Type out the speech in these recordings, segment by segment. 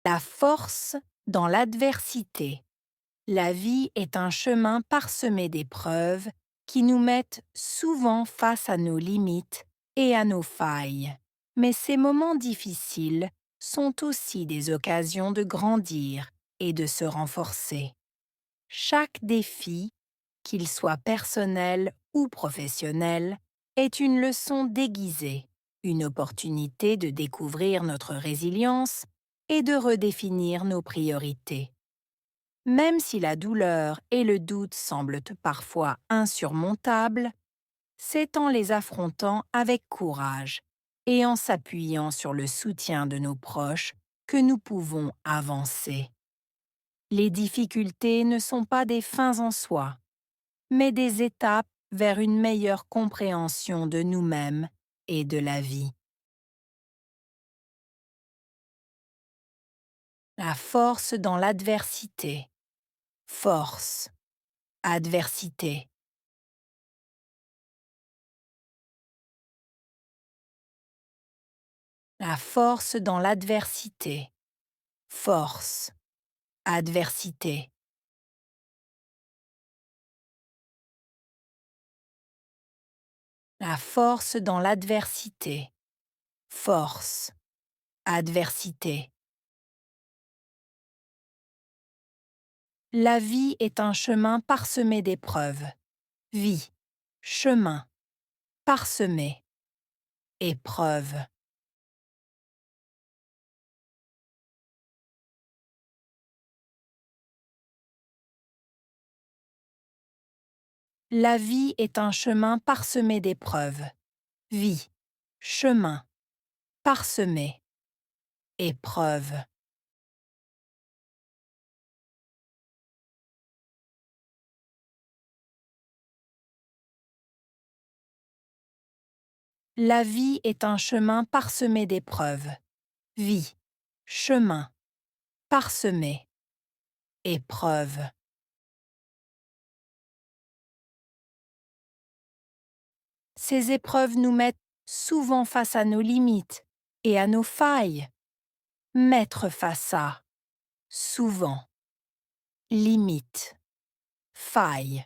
La force dans l'adversité. La vie est un chemin parsemé d'épreuves qui nous mettent souvent face à nos limites et à nos failles. Mais ces moments difficiles sont aussi des occasions de grandir et de se renforcer. Chaque défi, qu'il soit personnel ou professionnel, est une leçon déguisée, une opportunité de découvrir notre résilience et de redéfinir nos priorités. Même si la douleur et le doute semblent parfois insurmontables, c'est en les affrontant avec courage et en s'appuyant sur le soutien de nos proches que nous pouvons avancer. Les difficultés ne sont pas des fins en soi, mais des étapes vers une meilleure compréhension de nous-mêmes et de la vie. La force dans l'adversité. Force, adversité. La force dans l'adversité. Force, adversité. La force dans l'adversité. Force, adversité. La vie est un chemin parsemé d'épreuves. Vie, chemin, parsemé, épreuve. La vie est un chemin parsemé d'épreuves. Vie, chemin, parsemé, épreuve. La vie est un chemin parsemé d'épreuves. Vie, chemin, parsemé, épreuve. Ces épreuves nous mettent souvent face à nos limites et à nos failles. Mettre face à, souvent, limite, faille.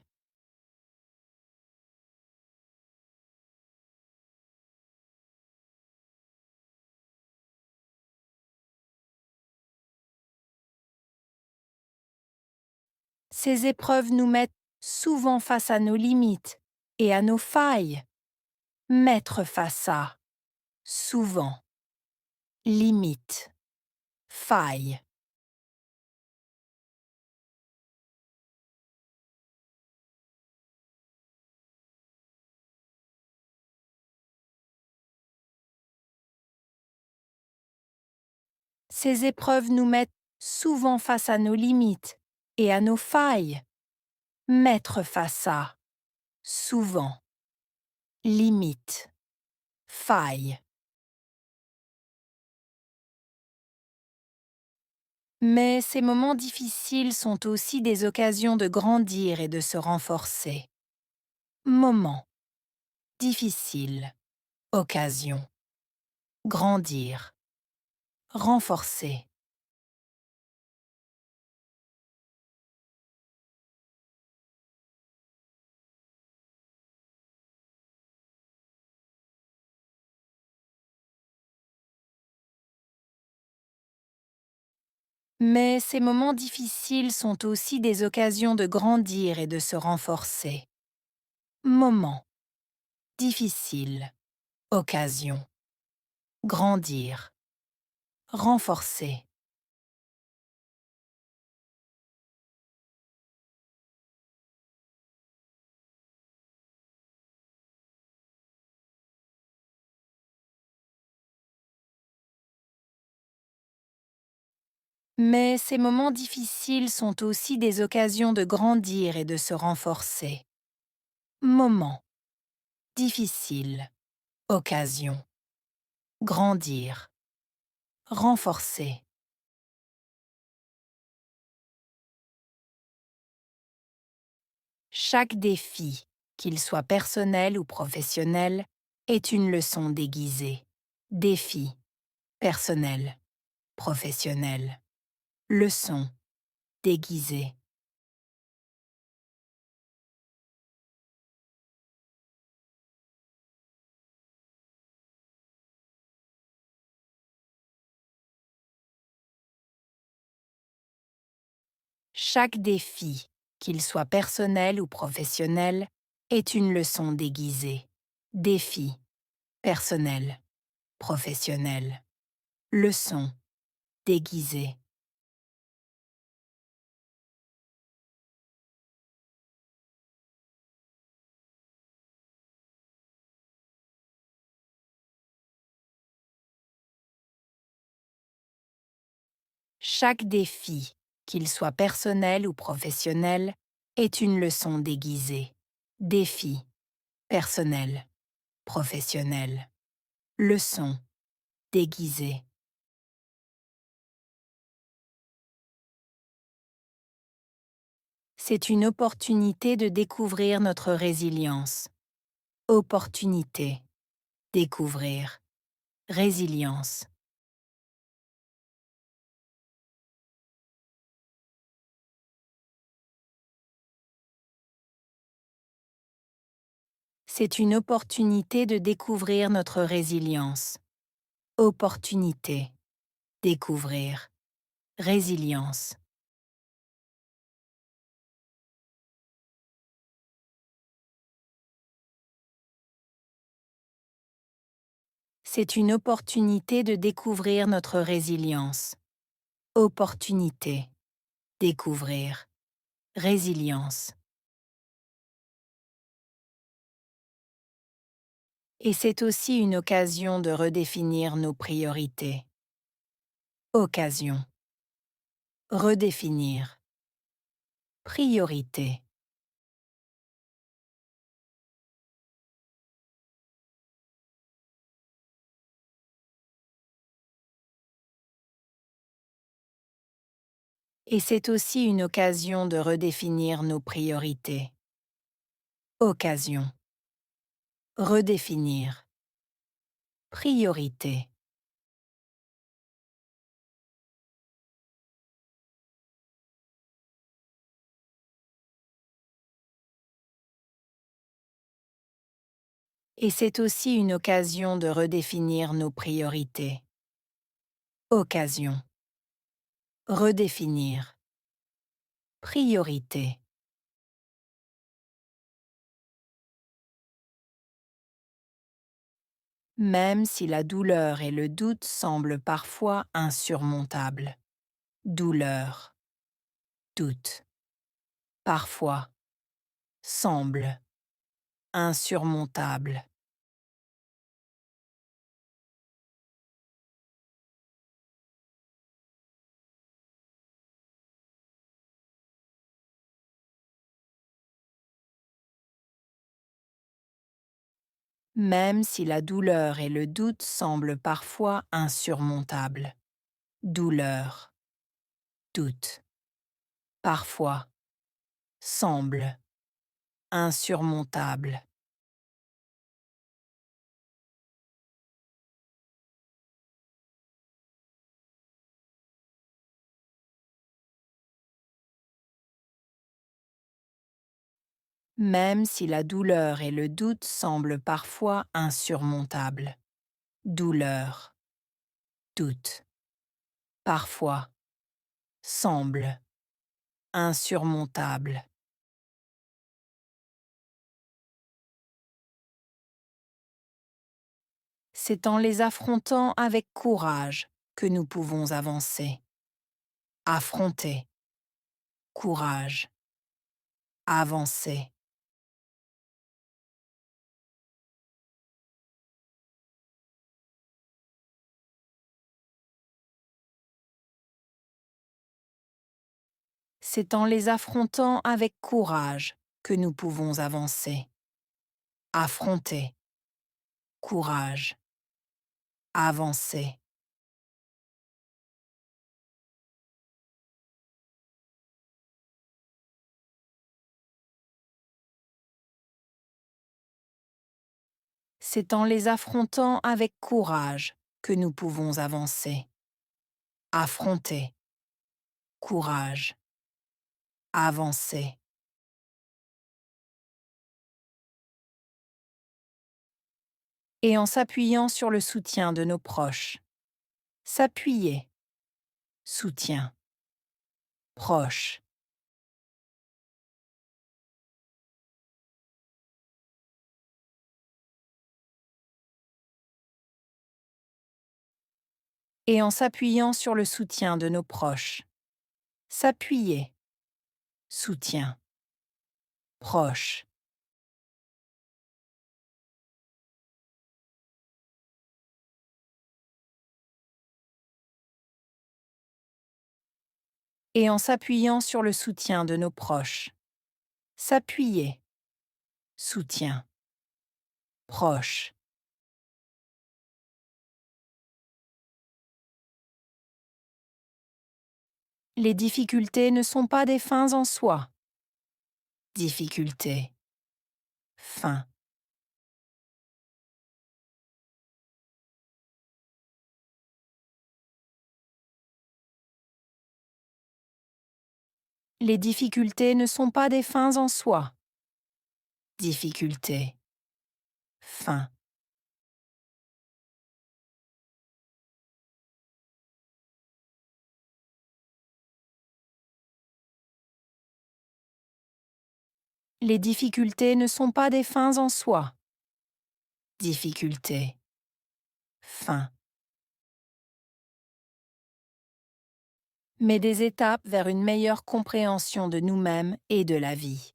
Ces épreuves nous mettent souvent face à nos limites et à nos failles. Mettre face à, souvent, limite, faille. Ces épreuves nous mettent souvent face à nos limites et à nos failles. Mettre face à, souvent, limite, faille. Mais ces moments difficiles sont aussi des occasions de grandir et de se renforcer. Moments difficiles, occasion, grandir, renforcer. Mais ces moments difficiles sont aussi des occasions de grandir et de se renforcer. Moments difficiles, occasion, grandir, renforcer. Mais ces moments difficiles sont aussi des occasions de grandir et de se renforcer. Moments difficiles, occasion, grandir, renforcer. Chaque défi, qu'il soit personnel ou professionnel, est une leçon déguisée. Défi, personnel, professionnel. leçon, déguisé. Chaque défi, qu'il soit personnel ou professionnel, est une leçon déguisée. Défi, personnel, professionnel. Leçon, déguisée. Chaque défi, qu'il soit personnel ou professionnel, est une leçon déguisée. Défi, personnel, professionnel. Leçon, déguisée. C'est une opportunité de découvrir notre résilience. Opportunité, découvrir, résilience. C'est une opportunité de découvrir notre résilience. Opportunité, découvrir, résilience. C'est une opportunité de découvrir notre résilience. Opportunité, découvrir, résilience. Et c'est aussi une occasion de redéfinir nos priorités. Occasion. Redéfinir. Priorité. Et c'est aussi une occasion de redéfinir nos priorités. Occasion. Redéfinir. Priorité. Et c'est aussi une occasion de redéfinir nos priorités. Occasion. Redéfinir. Priorité. Même si la douleur et le doute semblent parfois insurmontables. Douleur. Doute. Parfois. Semble. Insurmontable. Même si la douleur et le doute semblent parfois insurmontables. Douleur. Doute. Parfois. Semble. Insurmontable. Même si la douleur et le doute semblent parfois insurmontables. Douleur. Doute. Parfois. Semble. Insurmontable. C'est en les affrontant avec courage que nous pouvons avancer. Affronter. Courage. Avancer. C'est en les affrontant avec courage que nous pouvons avancer. Affronter. Courage. Avancer. C'est en les affrontant avec courage que nous pouvons avancer. Affronter. courage, avancer. Et en s'appuyant sur le soutien de nos proches. S'appuyer, soutien, proche. Et en s'appuyant sur le soutien de nos proches. S'appuyer, soutien, proche. Et en s'appuyant sur le soutien de nos proches. S'appuyer, soutien, proche. Les difficultés ne sont pas des fins en soi. Difficulté, fin. Les difficultés ne sont pas des fins en soi. Difficulté, fin. Les difficultés ne sont pas des fins en soi. Difficulté, fin. Mais des étapes vers une meilleure compréhension de nous-mêmes et de la vie.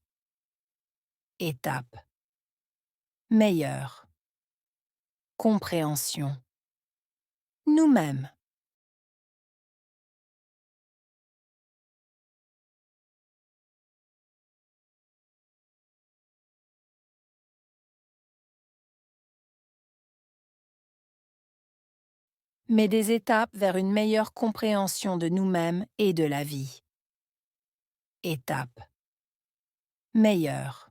Étape. Meilleure. Compréhension. Nous-mêmes. Mais des étapes vers une meilleure compréhension de nous-mêmes et de la vie. Étape. Meilleure.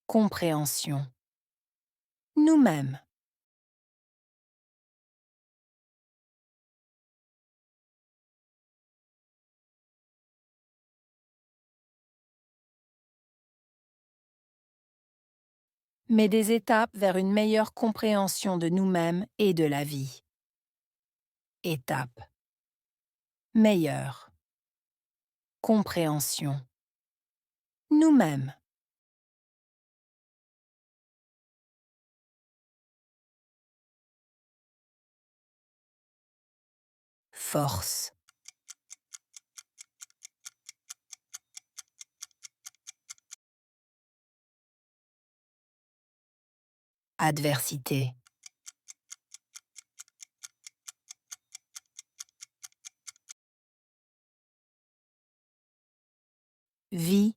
Compréhension. Nous-mêmes. Mais des étapes vers une meilleure compréhension de nous-mêmes et de la vie. Étape. Meilleure. Compréhension. Nous-mêmes. Force. Adversité. Vie.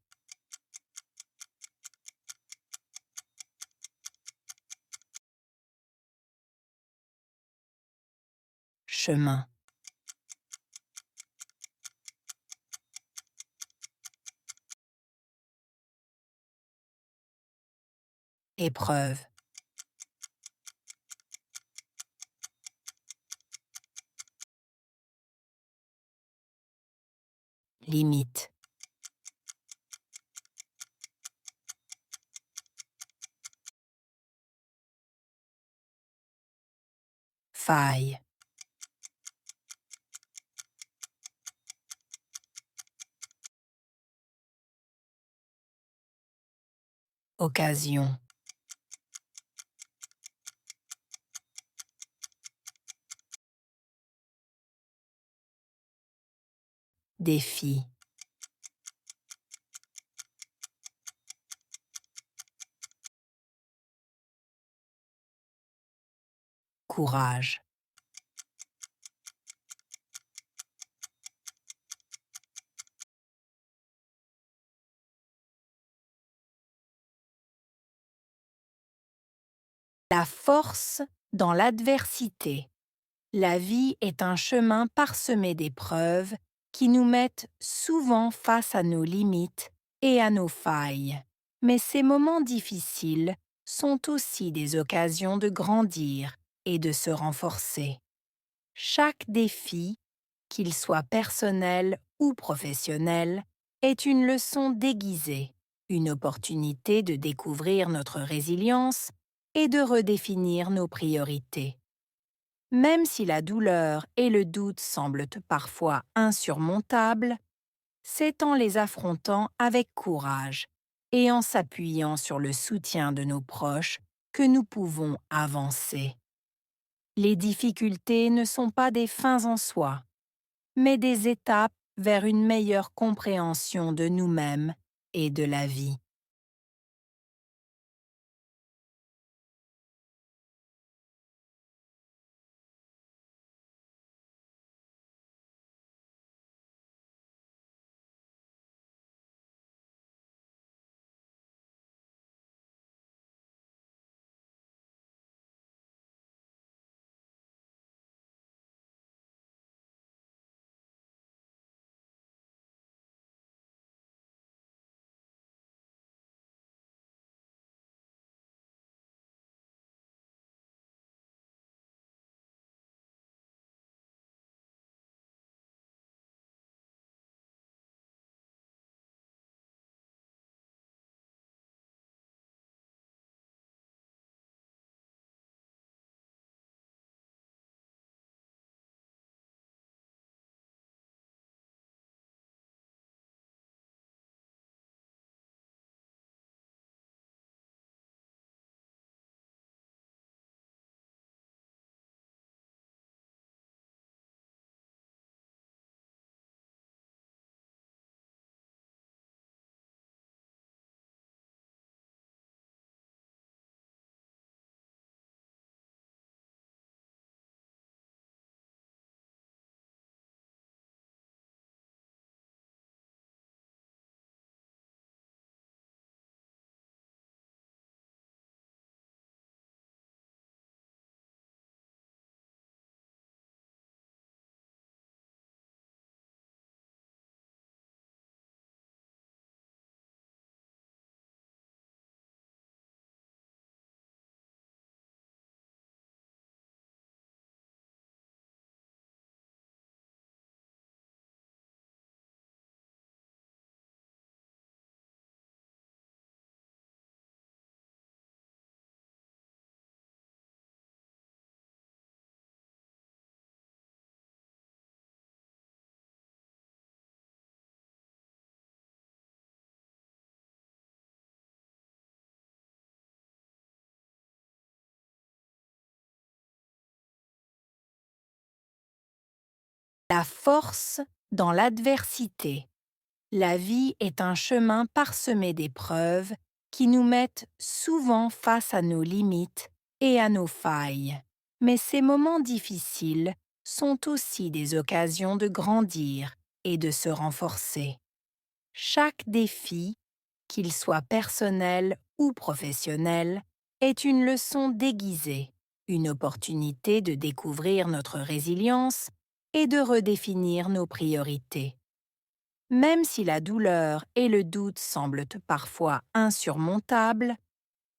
Chemin. Épreuve. Limite. Faille. Occasion. Défi. Courage. La force dans l'adversité. La vie est un chemin parsemé d'épreuves qui nous mettent souvent face à nos limites et à nos failles. Mais ces moments difficiles sont aussi des occasions de grandir et de se renforcer. Chaque défi, qu'il soit personnel ou professionnelle est une leçon déguisée, une opportunité de découvrir notre résilience et de redéfinir nos priorités. Même si la douleur et le doute semblent parfois insurmontables, c'est en les affrontant avec courage et en s'appuyant sur le soutien de nos proches que nous pouvons avancer. Les difficultés ne sont pas des fins en soi, mais des étapes vers une meilleure compréhension de nous-mêmes et de la vie. La force dans l'adversité. La vie est un chemin parsemé d'épreuves qui nous mettent souvent face à nos limites et à nos failles. Mais ces moments difficiles sont aussi des occasions de grandir et de se renforcer. Chaque défi, qu'il soit personnel ou professionnel, est une leçon déguisée, une opportunité de découvrir notre résilience et de redéfinir nos priorités. Même si la douleur et le doute semblent parfois insurmontables,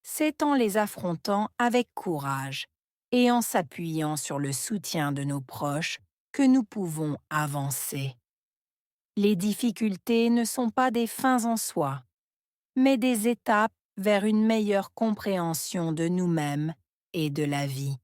c'est en les affrontant avec courage et en s'appuyant sur le soutien de nos proches que nous pouvons avancer. Les difficultés ne sont pas des fins en soi, mais des étapes vers une meilleure compréhension de nous-mêmes et de la vie.